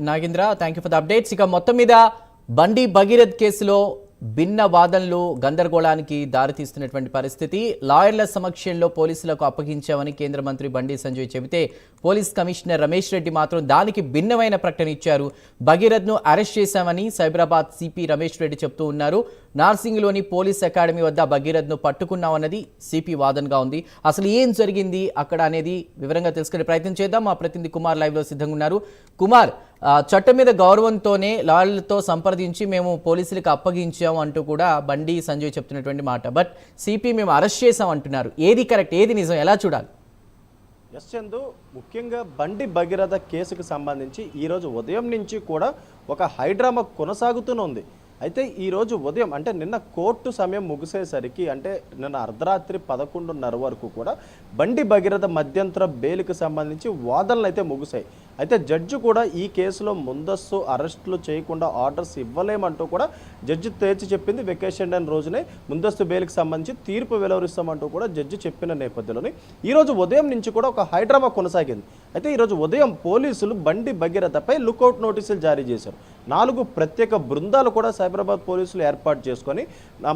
Nagendra, thank you for the updates. ఇక మొత్తం మీద బండి భగీరథ్ కేసులో భిన్న వాదనలు గందరగోళానికి దారితీస్తున్నటువంటి పరిస్థితి. లాయర్ల సమక్షంలో పోలీసులకు అప్పగించామని కేంద్ర మంత్రి బండి సంజయ్ చెబితే పోలీస్ కమిషనర్ రమేష్ రెడ్డి మాత్రం దానికి భిన్నమైన ప్రకటన ఇచ్చారు. భగీరథ్ను అరెస్ట్ చేశామని సైబరాబాద్ సిపి రమేష్ రెడ్డి చెప్తూ ఉన్నారు. నార్సింగ్లోని పోలీస్ అకాడమీ వద్ద భగీరథ్ను పట్టుకున్నామన్నది సిపి వాదనగా ఉంది. అసలు ఏం జరిగింది అక్కడ అనేది వివరంగా తెలుసుకునే ప్రయత్నం చేద్దాం. మా ప్రతినిధి కుమార్ లైవ్లో సిద్ధంగా ఉన్నారు. కుమార్, చట్టం మీద గౌరవంతోనే లాయర్లతో సంప్రదించి మేము పోలీసులకు అప్పగించాం అంటూ కూడా బండి సంజయ్ చెప్తున్నటువంటి మాట. బట్ సిపి మేము అరెస్ట్ చేసాం అంటున్నారు. ఏది కరెక్ట్, ఏది నిజం, ఎలా చూడాలి? ఎస్ చందు, ముఖ్యంగా బండి భగీరథ కేసుకు సంబంధించి ఈరోజు ఉదయం నుంచి కూడా ఒక హైడ్రామా కొనసాగుతూనే ఉంది. అయితే ఈరోజు ఉదయం అంటే నిన్న కోర్టు సమయం ముగిసేసరికి అంటే నిన్న అర్ధరాత్రి 11:30 వరకు కూడా బండి భగీరథ మధ్యంతర బెయిల్కి సంబంధించి వాదనలు అయితే ముగిశాయి. అయితే జడ్జి కూడా ఈ కేసులో ముందస్తు అరెస్టులు చేయకుండా ఆర్డర్స్ ఇవ్వలేమంటూ కూడా జడ్జి తేల్చి చెప్పింది. వెకేషన్ డే రోజునే ముందస్తు బెయిల్కి సంబంధించి తీర్పు వెలువరిస్తామంటూ కూడా జడ్జి చెప్పిన నేపథ్యంలోనే ఈరోజు ఉదయం నుంచి కూడా ఒక హైడ్రామా కొనసాగింది. అయితే ఈరోజు ఉదయం పోలీసులు బండి భగీరథపై లుకౌట్ నోటీసులు జారీ చేశారు. 4 ప్రత్యేక బృందాలు కూడా సైబరాబాద్ పోలీసులు ఏర్పాటు చేసుకొని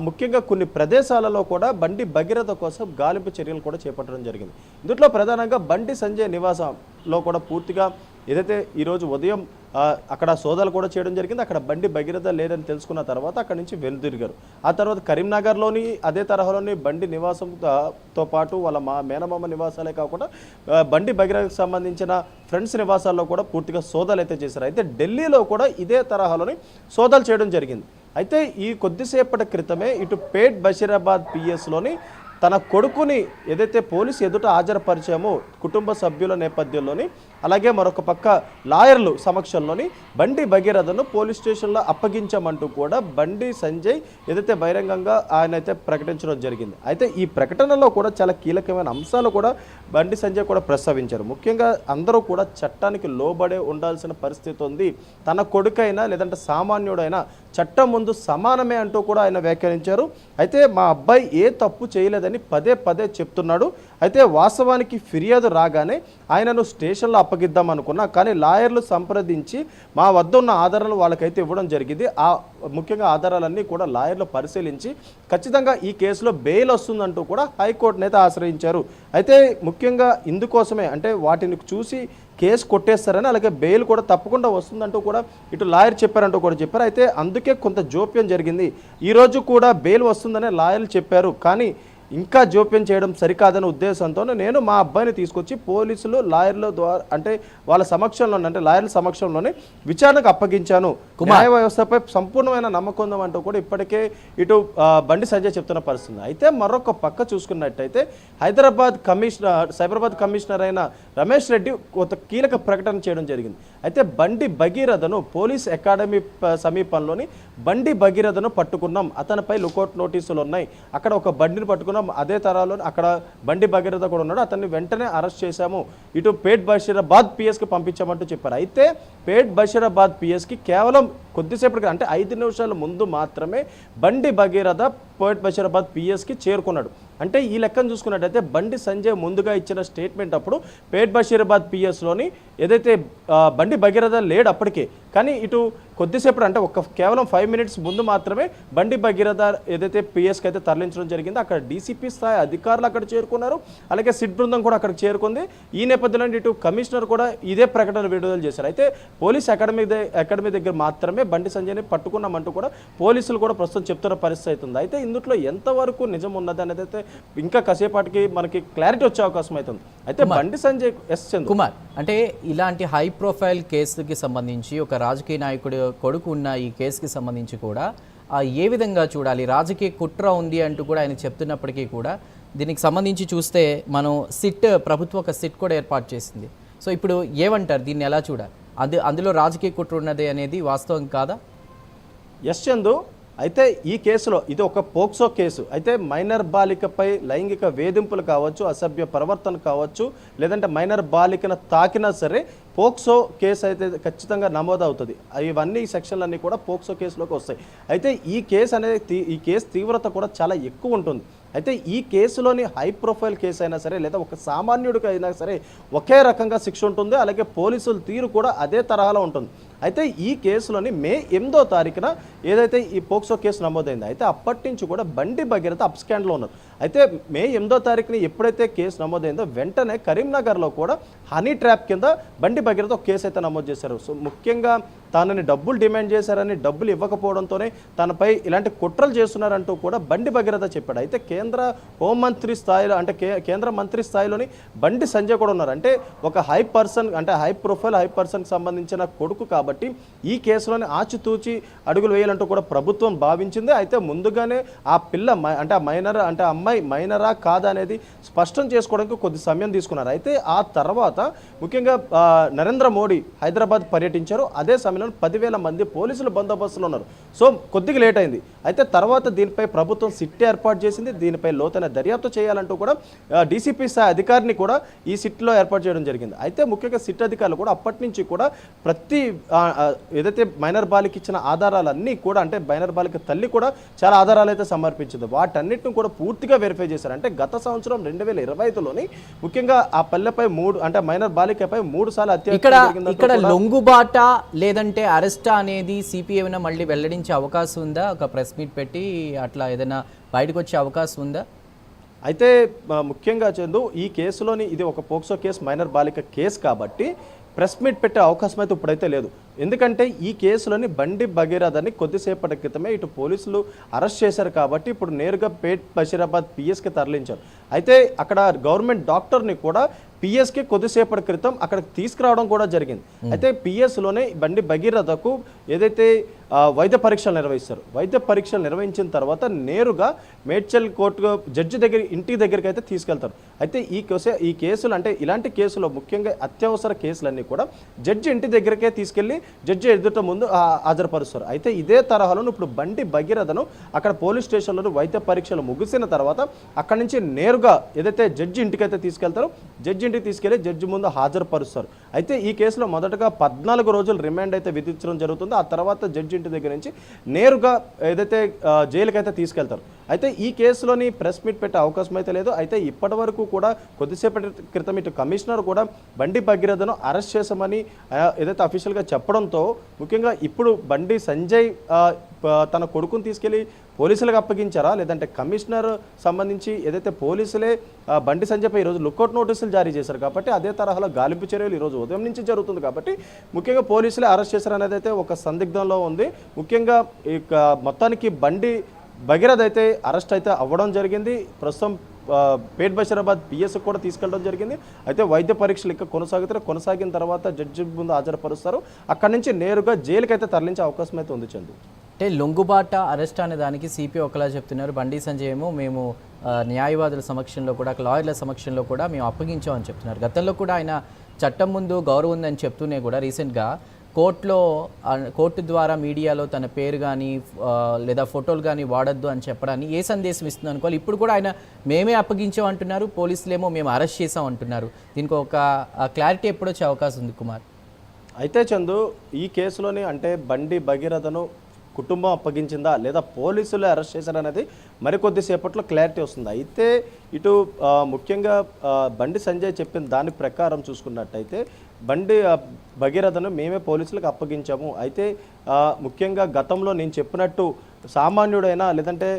ముఖ్యంగా కొన్ని ప్రదేశాలలో కూడా బండి భగీరథ కోసం గాలింపు చర్యలు కూడా చేపట్టడం జరిగింది. ఇందులో ప్రధానంగా బండి సంజయ్ నివాసంలో కూడా పూర్తిగా ఏదైతే ఈరోజు ఉదయం అక్కడ సోదాలు కూడా చేయడం జరిగింది. అక్కడ బండి భగీరథ లేదని తెలుసుకున్న తర్వాత అక్కడి నుంచి వెనుదిరిగారు. ఆ తర్వాత కరీంనగర్లోని అదే తరహాలోని బండి నివాసంతో పాటు వాళ్ళ మేనమామ నివాసాలే కాకుండా బండి భగీరథకు సంబంధించిన ఫ్రెండ్స్ నివాసాల్లో కూడా పూర్తిగా సోదాలు అయితే చేశారు. అయితే ఢిల్లీలో కూడా ఇదే తరహాలోని సోదాలు చేయడం జరిగింది. అయితే ఈ కొద్దిసేపటి క్రితమే ఇటు పేట్ బషీరాబాద్ పిఎస్లోని తన కొడుకుని ఏదైతే పోలీసు ఎదుట హాజరుపరిచామో కుటుంబ సభ్యుల నేపథ్యంలోని, అలాగే మరొక పక్క లాయర్లు సమక్షంలోని బండి భగీరథను పోలీస్ స్టేషన్లో అప్పగించామంటూ కూడా బండి సంజయ్ ఏదైతే బహిరంగంగా ఆయన అయితే ప్రకటించడం జరిగింది. అయితే ఈ ప్రకటనలో కూడా చాలా కీలకమైన అంశాలు కూడా బండి సంజయ్ కూడా ప్రస్తావించారు. ముఖ్యంగా అందరూ కూడా చట్టానికి లోబడే ఉండాల్సిన పరిస్థితి ఉంది. తన కొడుకైనా లేదంటే సామాన్యుడైనా చట్టం ముందు సమానమే అంటూ కూడా ఆయన వ్యాఖ్యానించారు. అయితే మా అబ్బాయి ఏ తప్పు చేయలేదని పదే పదే చెప్తున్నాడు. అయితే వాస్తవానికి ఫిర్యాదు రాగానే ఆయనను స్టేషన్లో అప్పగిద్దాం అనుకున్నా, కానీ లాయర్లు సంప్రదించి మా వద్ద ఉన్న ఆధారాలు వాళ్ళకైతే ఇవ్వడం జరిగింది. ముఖ్యంగా ఆధారాలన్నీ కూడా లాయర్లు పరిశీలించి ఖచ్చితంగా ఈ కేసులో బెయిల్ వస్తుందంటూ కూడా హైకోర్టును అయితే ఆశ్రయించారు. అయితే ముఖ్యంగా ఇందుకోసమే అంటే వాటిని చూసి కేసు కొట్టేస్తారని, అలాగే బెయిల్ కూడా తప్పకుండా వస్తుందంటూ కూడా ఇటు లాయర్ చెప్పారంటూ కూడా చెప్పారు. అయితే అందుకే కొంత జోప్యం జరిగింది. ఈరోజు కూడా బెయిల్ వస్తుందనే లాయర్లు చెప్పారు, కానీ ఇంకా జోప్యం చేయడం సరికాదనే ఉద్దేశంతో నేను మా అబ్బాయిని తీసుకొచ్చి పోలీసులు లాయర్ల ద్వారా అంటే వాళ్ళ సమక్షంలోనే అంటే లాయర్ల సమక్షంలోనే విచారణకు అప్పగించాను. న్యాయ వ్యవస్థపై సంపూర్ణమైన నమ్మకం ఉందంటూ కూడా ఇప్పటికే ఇటు బండి సంజయ్ చెప్తున్న పరిస్థితి. అయితే మరొక పక్క చూసుకున్నట్టయితే సైబరాబాద్ కమిషనర్ అయిన రమేష్ రెడ్డి కొంత కీలక ప్రకటన చేయడం జరిగింది. అయితే బండి భగీరథను పోలీస్ అకాడమీ సమీపంలోని బండి భగీరథను పట్టుకున్నాం, అతనిపై లుకౌట్ నోటీసులు ఉన్నాయి, అక్కడ ఒక బండిని పట్టుకున్నాం, అదే తరాలో అక్కడ బండి భగీరథ కూడా ఉన్నాడు, అతన్ని వెంటనే అరెస్ట్ చేశాము, ఇటు పేట్ బషీరాబాద్ పిఎస్కి పంపించామంటూ చెప్పారు. అయితే పేట్ బషీరాబాద్ పిఎస్కి కేవలం కొద్దిసేపటికి అంటే 5 నిమిషాల ముందు మాత్రమే బండి భగీరథ పేట్ బషీరాబాద్ పిఎస్కి చేరుకున్నాడు. అంటే ఈ లెక్కను చూసుకున్నట్టయితే బండి సంజయ్ ముందుగా ఇచ్చిన స్టేట్మెంట్ అప్పుడు పేట్ బషీరాబాద్ పిఎస్లోని ఏదైతే బండి భగీరథ లేడు అప్పటికే, కానీ ఇటు కొద్దిసేపటి అంటే కేవలం 5 మినిట్స్ ముందు మాత్రమే బండి భగీరథ ఏదైతే పిఎస్కి అయితే తరలించడం జరిగిందో అక్కడ డీసీపీ స్థాయి అధికారులు అక్కడ చేరుకున్నారు, అలాగే సిట్ బృందం కూడా అక్కడికి చేరుకుంది. ఈ నేపథ్యంలో ఇటు కమిషనర్ కూడా ఇదే ప్రకటన విడుదల చేశారు. అయితే పోలీస్ అకాడమీ దగ్గర మాత్రమే బండి సంజయ్ని పట్టుకున్నామంటూ కూడా పోలీసులు కూడా ప్రస్తుతం చెప్తున్న పరిస్థితి అవుతుంది. అయితే ఇందులో ఎంతవరకు నిజం ఉన్నది అనేది అయితే ఇంకా కాసేపటికి మనకి క్లారిటీ వచ్చే అవకాశం అవుతుంది. అయితే బండి సంజయ్ కుమార్ అంటే ఇలాంటి హై ప్రొఫైల్ కేసుకి సంబంధించి ఒక రాజకీయ నాయకుడి కొడుకు ఉన్న ఈ కేసుకి సంబంధించి కూడా ఏ విధంగా చూడాలి? రాజకీయ కుట్ర ఉంది అంటూ కూడా ఆయన చెప్తున్నప్పటికీ కూడా దీనికి సంబంధించి చూస్తే మనం ప్రభుత్వం ఒక సిట్ కూడా ఏర్పాటు చేసింది. సో ఇప్పుడు ఏమంటారు, దీన్ని ఎలా చూడాలి? అందులో రాజకీయ కుట్ర ఉన్నది అనేది వాస్తవం కాదా? ఎస్ చందు, అయితే ఈ కేసులో ఇది ఒక పోక్సో కేసు. అయితే మైనర్ బాలికపై లైంగిక వేధింపులు కావచ్చు, అసభ్య ప్రవర్తన కావచ్చు, లేదంటే మైనర్ బాలికను తాకినా సరే పోక్సో కేసు అయితే ఖచ్చితంగా నమోదవుతుంది. ఇవన్నీ సెక్షన్లన్నీ కూడా పోక్సో కేసులోకి వస్తాయి. అయితే ఈ కేసు తీవ్రత కూడా చాలా ఎక్కువ ఉంటుంది. అయితే ఈ కేసులోని హై ప్రొఫైల్ కేసు అయినా సరే లేదా ఒక సామాన్యుడికి అయినా సరే ఒకే రకంగా శిక్ష ఉంటుంది, అలాగే పోలీసుల తీరు కూడా అదే తరహాలో ఉంటుంది. అయితే ఈ కేసులోని మే 8వ తారీఖున ఏదైతే ఈ పోక్సో కేసు నమోదైంది, అయితే అప్పటి నుంచి కూడా బండి భగీరథ అప్ స్కాండ్లో ఉన్నారు. అయితే మే 8వ తారీఖున ఎప్పుడైతే కేసు నమోదైందో వెంటనే కరీంనగర్లో కూడా హనీ ట్రాప్ కింద బండి భగీరథ ఒక కేసు అయితే నమోదు చేశారు. సో ముఖ్యంగా తనని డబ్బులు డిమాండ్ చేశారని, డబ్బులు ఇవ్వకపోవడంతోనే తనపై ఇలాంటి కుట్రలు చేస్తున్నారంటూ కూడా బండి భగీరథ చెప్పాడు. అయితే కేంద్ర హోంమంత్రి స్థాయిలో అంటే కేంద్ర మంత్రి స్థాయిలోని బండి సంజయ్ కూడా ఉన్నారు. అంటే ఒక హై పర్సన్ అంటే హై ప్రొఫైల్ హై పర్సన్కి సంబంధించిన కొడుకు కాబట్టి ఈ కేసులోని ఆచితూచి అడుగులు వేయాలంటూ కూడా ప్రభుత్వం భావించింది. అయితే ముందుగానే ఆ పిల్ల అంటే ఆ మైనర్ అంటే అమ్మాయి మైనరా కాదా అనేది స్పష్టం చేసుకోవడానికి కొద్ది సమయం తీసుకున్నారు. అయితే ఆ తర్వాత ముఖ్యంగా నరేంద్ర మోడీ హైదరాబాద్ పర్యటించారు. అదే సమయంలో 10,000 మంది పోలీసులు బందోబస్తులో ఉన్నారు. సో కొద్దిగా లేట్ అయింది. అయితే తర్వాత దీనిపై ప్రభుత్వం సిట్ ఏర్పాటు చేసింది. దీనిపై లోతైన దర్యాప్తు చేయాలంటూ కూడా డీసీపీ స్థాయి అధికారిని కూడా ఈ సిట్లో ఏర్పాటు చేయడం జరిగింది. అయితే ముఖ్యంగా సిట్ అధికారులు కూడా అప్పటి నుంచి కూడా ప్రతి ఏదైతే మైనర్ బాలిక ఇచ్చిన ఆధారాలన్నీ కూడా అంటే మైనర్ బాలిక తల్లి కూడా చాలా ఆధారాలు అయితే సమర్పించింది. వాటన్నిటిని కూడా పూర్తిగా వెరిఫై చేశారు. అంటే గత సంవత్సరం 2025లోని ముఖ్యంగా ఆ పల్లెపై అంటే మైనర్ బాలికపై 3 సార్లు ఇక్కడ లొంగుబాట లేదంటే అరెస్టా అనేది సిపిఐ మళ్ళీ వెల్లడించే అవకాశం ఉందా? ఒక ప్రెస్ మీట్ పెట్టి అట్లా ఏదైనా బయటకు వచ్చే అవకాశం ఉందా? అయితే ముఖ్యంగా చందు ఈ కేసులోని ఇది ఒక పోక్సో కేసు, మైనర్ బాలిక కేసు కాబట్టి ప్రెస్ మీట్ పెట్టే అవకాశం అయితే ఇప్పుడైతే లేదు. ఎందుకంటే ఈ కేసులోని బండి భగీరథని కొద్దిసేపటి క్రితమే ఇటు పోలీసులు అరెస్ట్ చేశారు కాబట్టి ఇప్పుడు నేరుగా పేట్ బషీరాబాద్ పిఎస్కి తరలించారు. అయితే అక్కడ గవర్నమెంట్ డాక్టర్ని కూడా పిఎస్కి కొద్దిసేపటి క్రితం అక్కడికి తీసుకురావడం కూడా జరిగింది. అయితే పిఎస్లోనే బండి భగీరథకు ఏదైతే వైద్య పరీక్షలు నిర్వహిస్తారు, వైద్య పరీక్షలు నిర్వహించిన తర్వాత నేరుగా మేడ్చల్ కోర్టు జడ్జి ఇంటి దగ్గరికి అయితే తీసుకెళ్తారు. అయితే ఈ కేసులు అంటే ఇలాంటి కేసులో ముఖ్యంగా అత్యవసర కేసులన్నీ కూడా జడ్జి ఇంటి దగ్గరికే తీసుకెళ్లి జడ్జి ఎదుట ముందు హాజరుపరుస్తారు. అయితే ఇదే తరహాలో ఇప్పుడు బండి భగీరథను అక్కడ పోలీస్ స్టేషన్లో వైద్య పరీక్షలు ముగిసిన తర్వాత అక్కడి నుంచి నేరుగా ఏదైతే జడ్జి ఇంటికైతే తీసుకెళ్తారో జడ్జి ఇంటికి తీసుకెళ్లి జడ్జి ముందు హాజరుపరుస్తారు. అయితే ఈ కేసులో మొదటగా 14 రోజులు రిమాండ్ అయితే విధించడం జరుగుతుంది. ఆ తర్వాత జడ్జి ఇంటి దగ్గర నుంచి నేరుగా ఏదైతే జైలుకైతే తీసుకెళ్తారు. అయితే ఈ కేసులోని ప్రెస్ మీట్ పెట్టే అవకాశం అయితే లేదు. అయితే ఇప్పటి వరకు కూడా కొద్దిసేపటి క్రితం ఇటు కమిషనర్ కూడా బండి భగీరథను అరెస్ట్ చేశామని ఏదైతే అఫీషియల్గా చెప్పడంతో ముఖ్యంగా ఇప్పుడు బండి సంజయ్ తన కొడుకుని తీసుకెళ్లి పోలీసులకు అప్పగించారా లేదంటే కమిషనర్ సంబంధించి ఏదైతే పోలీసులే బండి సంజయ్పై ఈరోజు లుక్అవుట్ నోటీసులు జారీ చేశారు కాబట్టి అదే తరహాలో గాలింపు చర్యలు ఈరోజు ఉదయం నుంచి జరుగుతుంది కాబట్టి ముఖ్యంగా పోలీసులే అరెస్ట్ చేశారనేది అయితే ఒక సందిగ్ధంలో ఉంది. ముఖ్యంగా ఇక మొత్తానికి బండి భగీరథ అయితే అరెస్ట్ అయితే అవ్వడం జరిగింది. ప్రస్తుతం పేట్ బషీరాబాద్ పిఎస్ కూడా తీసుకెళ్ళడం జరిగింది. అయితే వైద్య పరీక్షలు ఇంకా కొనసాగిన తర్వాత జడ్జి ముందు హాజరుపరుస్తారు. అక్కడి నుంచి నేరుగా జైలుకైతే తరలించే అవకాశం అయితే ఉంది చందు. అంటే లొంగుబాట అరెస్ట్ అనే దానికి సిపిఐ ఒకలా చెప్తున్నారు, బండి సంజయ్ ఏమో మేము న్యాయవాదుల సమక్షంలో కూడా లాయర్ల సమక్షంలో కూడా మేము అప్పగించామని చెప్తున్నారు. గతంలో కూడా ఆయన చట్టం ముందు గౌరవం ఉందని చెప్తూనే కూడా రీసెంట్గా కోర్టు ద్వారా మీడియాలో తన పేరు కానీ లేదా ఫోటోలు కానీ వాడద్దు అని చెప్పడాన్ని ఏ సందేశం ఇస్తుంది అనుకోవాలి. ఇప్పుడు కూడా ఆయన మేమే అప్పగించాం అంటున్నారు, పోలీసులేమో మేము అరెస్ట్ చేసాం అంటున్నారు. దీనికి ఒక క్లారిటీ ఎప్పుడు వచ్చే అవకాశం ఉంది కుమార్? అయితే చందు ఈ కేసులోని అంటే బండి భగీరథను కుటుంబం అప్పగించిందా లేదా పోలీసులు అరెస్ట్ చేశారనేది మరికొద్దిసేపట్లో క్లారిటీ వస్తుంది. అయితే ఇటు ముఖ్యంగా బండి సంజయ్ చెప్పిన దాని ప్రకారం చూసుకున్నట్టయితే బండి భగీరథను మేమే పోలీసులకు అప్పగించాము. అయితే ముఖ్యంగా గతంలో నేను చెప్పినట్టు సామాన్యుడైనా లేదంటే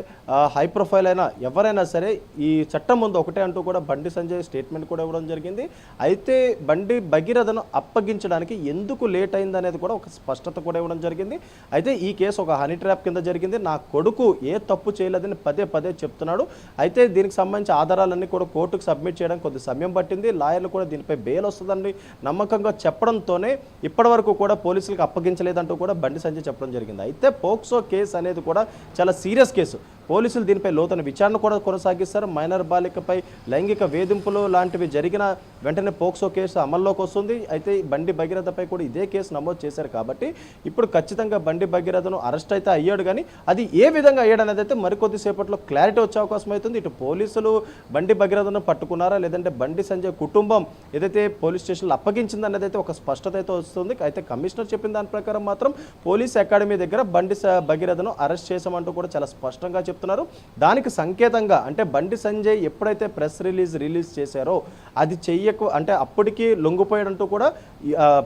హై ప్రొఫైల్ అయినా ఎవరైనా సరే ఈ చట్టం ముందు ఒకటే అంటూ కూడా బండి సంజయ్ స్టేట్మెంట్ కూడా ఇవ్వడం జరిగింది. అయితే బండి భగీరథను అప్పగించడానికి ఎందుకు లేట్ అయింది అనేది కూడా ఒక స్పష్టత కూడా ఇవ్వడం జరిగింది. అయితే ఈ కేసు ఒక హనీ ట్రాప్ కింద జరిగింది, నా కొడుకు ఏ తప్పు చేయలేదని పదే చెప్తున్నాడు. అయితే దీనికి సంబంధించి ఆధారాలన్నీ కూడా కోర్టుకు సబ్మిట్ చేయడానికి కొద్ది సమయం పట్టింది. లాయర్లు కూడా దీనిపై బెయిల్ వస్తుందని నమ్మకంగా చెప్పడంతోనే ఇప్పటి వరకు కూడా పోలీసులకు అప్పగించలేదంటూ కూడా బండి సంజయ్ చెప్పడం జరిగింది. అయితే పోక్సో కేసు అనేది కూడా చాలా సీరియస్ కేసు. పోలీసులు దీనిపై లోతైన విచారణ కూడా కొనసాగిస్తారు. మైనర్ బాలికపై లైంగిక వేధింపులు లాంటివి జరిగిన వెంటనే పోక్సో కేసు అమల్లోకి వస్తుంది. అయితే బండి భగీరథపై కూడా ఇదే కేసు నమోదు చేశారు కాబట్టి ఇప్పుడు ఖచ్చితంగా బండి భగీరథను అరెస్ట్ అయితే అయ్యాడు, కానీ అది ఏ విధంగా అయ్యాడు అనేది అయితే మరికొద్దిసేపట్లో క్లారిటీ వచ్చే అవకాశం అవుతుంది. ఇటు పోలీసులు బండి భగీరథను పట్టుకున్నారా లేదంటే బండి సంజయ్ కుటుంబం ఏదైతే పోలీస్ స్టేషన్లో అప్పగించింది అనేది అయితే ఒక స్పష్టత అయితే వస్తుంది. అయితే కమిషనర్ చెప్పిన దాని ప్రకారం మాత్రం పోలీస్ అకాడమీ దగ్గర బండి భగీరథను అరెస్ట్ చేశామంటూ కూడా చాలా స్పష్టంగా చెప్తున్నారు. దానికి సంకేతంగా అంటే బండి సంజయ్ ఎప్పుడైతే ప్రెస్ రిలీజ్ చేశారో అది చెయ్యకు అంటే అప్పటికి లొంగిపోయాడంటూ కూడా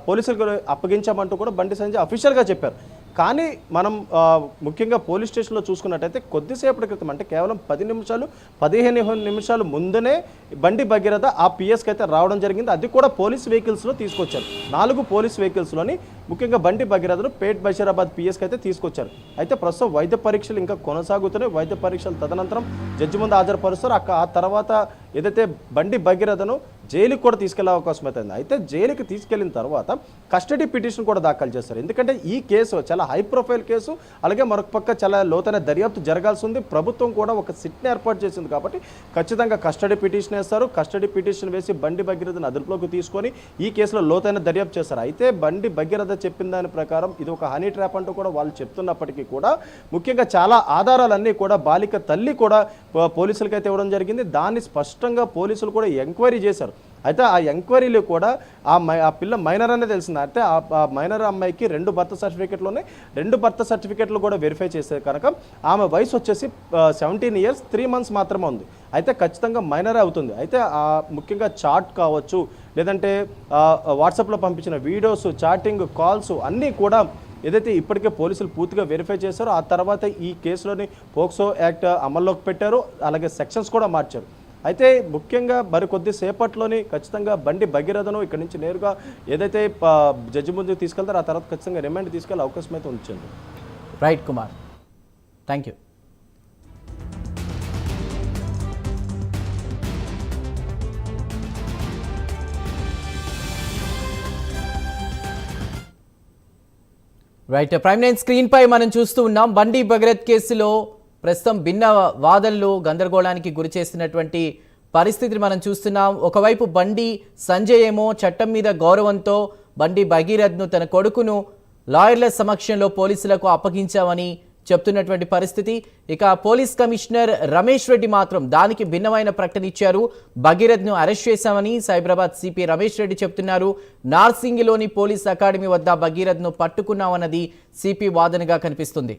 పోలీసులకు అప్పగించామంటూ కూడా బండి సంజయ్ అఫీషియల్గా చెప్పారు. కానీ మనం ముఖ్యంగా పోలీస్ స్టేషన్లో చూసుకున్నట్టయితే కొద్దిసేపటి క్రితం అంటే కేవలం 15 నిమిషాలు ముందునే బండి భగీరథ ఆ పిఎస్కి అయితే రావడం జరిగింది. అది కూడా పోలీస్ వెహికల్స్లో తీసుకొచ్చారు. 4 పోలీస్ వెహికల్స్లోని ముఖ్యంగా బండి భగీరథను పేట్ బషీరాబాద్ పిఎస్కి అయితే తీసుకొచ్చారు. అయితే ప్రస్తుతం వైద్య పరీక్షలు ఇంకా కొనసాగుతున్నాయి. వైద్య పరీక్షలు తదనంతరం జడ్జి ముందు హాజరుపరుస్తారు. ఆ తర్వాత ఏదైతే బండి భగీరథను జైలుకి కూడా తీసుకెళ్లే అవకాశం అవుతుంది. అయితే జైలుకి తీసుకెళ్లిన తర్వాత కస్టడీ పిటిషన్ కూడా దాఖలు చేస్తారు. ఎందుకంటే ఈ కేసు చాలా హై ప్రొఫైల్ కేసు, అలాగే మరొక పక్క చాలా లోతైన దర్యాప్తు జరగాల్సి ఉంది. ప్రభుత్వం కూడా ఒక సిట్ని ఏర్పాటు చేసింది కాబట్టి ఖచ్చితంగా కస్టడీ పిటిషన్ వేస్తారు. కస్టడీ పిటిషన్ వేసి బండి భగీరథను అదుపులోకి తీసుకొని ఈ కేసులో లోతైన దర్యాప్తు చేస్తారు. అయితే బండి భగీరథ చెప్పిన దాని ప్రకారం ఇది ఒక హనీ ట్రాప్ అంటూ కూడా వాళ్ళు చెప్తున్నప్పటికీ కూడా ముఖ్యంగా చాలా ఆధారాలన్నీ కూడా బాలిక తల్లి కూడా పోలీసులకు అయితే ఇవ్వడం జరిగింది. దాన్ని స్పష్టంగా పోలీసులు కూడా ఎంక్వైరీ చేశారు. అయితే ఆ ఎంక్వైరీలో కూడా ఆ పిల్ల మైనర్ అనేది తెలిసింది. అయితే ఆ మైనర్ అమ్మాయికి 2 బర్త్ సర్టిఫికెట్లు 2 బర్త్ సర్టిఫికెట్లు కూడా వెరిఫై చేసే కనుక ఆమె వయసు వచ్చేసి 17 years 3 months మాత్రమే ఉంది. అయితే ఖచ్చితంగా మైనర్ అవుతుంది. అయితే ముఖ్యంగా చాట్ కావచ్చు, లేదంటే వాట్సాప్లో పంపించిన వీడియోస్, చాటింగ్, కాల్స్ అన్నీ కూడా ఏదైతే ఇప్పటికే పోలీసులు పూర్తిగా వెరిఫై చేశారో ఆ తర్వాత ఈ కేసులోని పోక్సో యాక్ట్ అమల్లోకి పెట్టారు. అలాగే సెక్షన్స్ కూడా మార్చారు. అయితే ముఖ్యంగా మరికొద్ది సేపట్లోని ఖచ్చితంగా బండి భగీరథను ఇక్కడి నుంచి నేరుగా ఏదైతే జడ్జి ముందుకు తీసుకెళ్తారో ఆ తర్వాత ఖచ్చితంగా రిమాండ్ తీసుకెళ్లే అవకాశం అయితే ఉంచండి. Right Kumar, thank you. Right, prime nine screen పై మనం చూస్తూ ఉన్నాం. బండి భగీరథ్ కేసులో ప్రస్తుతం భిన్న వాదనలు గందరగోళానికి గురి చేస్తున్నటువంటి పరిస్థితిని మనం చూస్తున్నాం. ఒకవైపు బండి సంజయ్ ఏమో చట్టం మీద గౌరవంతో బండి భగీరథ్ను తన కొడుకును లాయర్ల సమక్షంలో పోలీసులకు అప్పగించామని చెప్తున్నటువంటి పరిస్థితి. ఇక పోలీస్ కమిషనర్ రమేష్ రెడ్డి మాత్రం దానికి భిన్నమైన ప్రకటన ఇచ్చారు. భగీరథ్ను అరెస్ట్ చేశామని సైబరాబాద్ సిపి రమేష్ రెడ్డి చెప్తున్నారు. నార్సింగిలోని పోలీస్ అకాడమీ వద్ద భగీరథ్ను పట్టుకున్నామన్నది సిపి వాదనగా కనిపిస్తుంది.